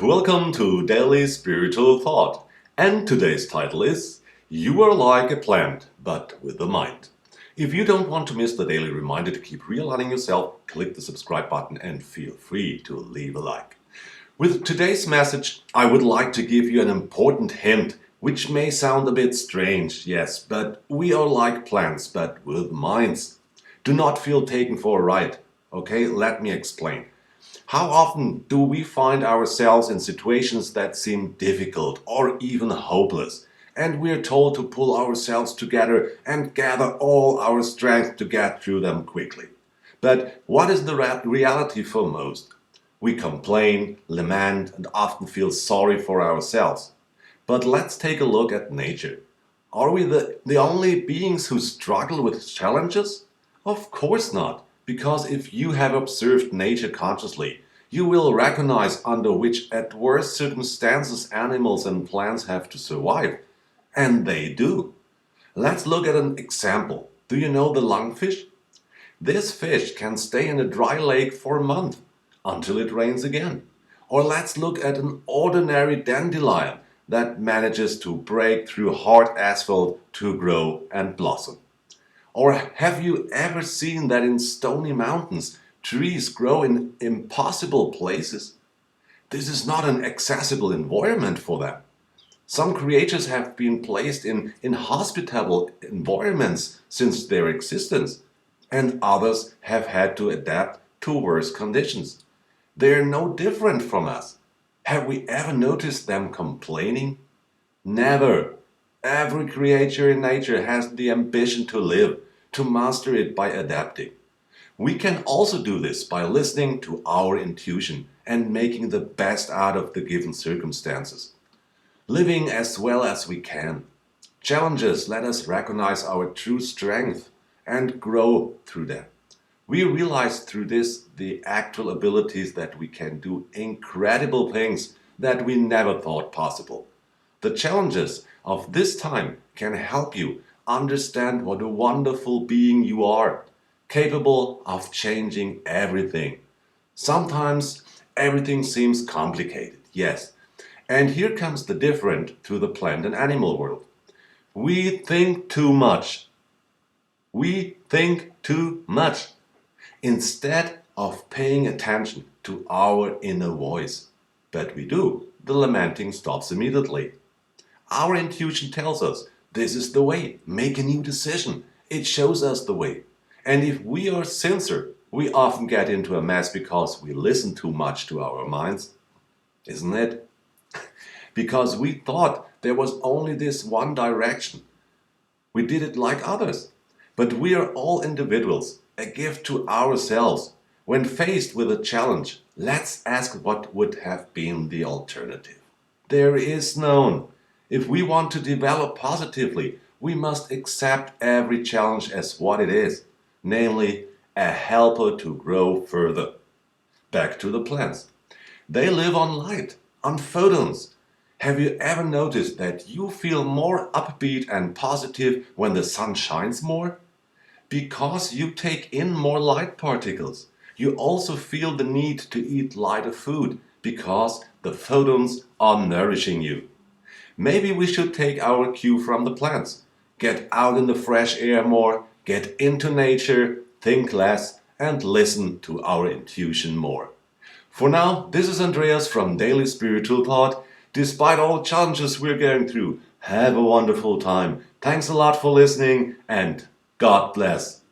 welcome to Daily Spiritual Thought. And today's title is You Are Like a Plant, but with a Mind. If you don't want to miss the daily reminder to keep realigning yourself, click the subscribe button and feel free to leave a like. With today's message, I would like to give you an important hint, which may sound a bit strange, yes, but we are like plants, but with minds. Do not feel taken for a ride. Okay, let me explain. How often do we find ourselves in situations that seem difficult or even hopeless, and we're told to pull ourselves together and gather all our strength to get through them quickly? But what is the reality for most? We complain, lament, and often feel sorry for ourselves. But let's take a look at nature. Are we the only beings who struggle with challenges? Of course not. Because if you have observed nature consciously, you will recognize under which adverse circumstances animals and plants have to survive. And they do. Let's look at an example. Do you know the lungfish? This fish can stay in a dry lake for a month until it rains again. Or let's look at an ordinary dandelion that manages to break through hard asphalt to grow and blossom. Or have you ever seen that in stony mountains, trees grow in impossible places? This is not an accessible environment for them. Some creatures have been placed in inhospitable environments since their existence, and others have had to adapt to worse conditions. They are no different from us. Have we ever noticed them complaining? Never. Every creature in nature has the ambition to live, to master it by adapting. We can also do this by listening to our intuition and making the best out of the given circumstances. Living as well as we can. Challenges let us recognize our true strength and grow through them. We realize through this the actual abilities that we can do incredible things that we never thought possible. The challenges of this time can help you understand what a wonderful being you are, capable of changing everything. Sometimes everything seems complicated, yes. And here comes the difference to the plant and animal world. We think too much. We think too much instead of paying attention to our inner voice. But we do. The lamenting stops immediately. Our intuition tells us this is the way. Make a new decision. It shows us the way. And if we are sincere, we often get into a mess because we listen too much to our minds. Isn't it? Because we thought there was only this one direction. We did it like others. But we are all individuals, a gift to ourselves. When faced with a challenge, let's ask what would have been the alternative. There is none. If we want to develop positively, we must accept every challenge as what it is, namely a helper to grow further. Back to the plants. They live on light, on photons. Have you ever noticed that you feel more upbeat and positive when the sun shines more? Because you take in more light particles. You also feel the need to eat lighter food because the photons are nourishing you. Maybe we should take our cue from the plants. Get out in the fresh air more, get into nature, think less, and listen to our intuition more. For now, this is Andreas from Daily Spiritual Thought. Despite all the challenges we're going through, have a wonderful time. Thanks a lot for listening, and God bless.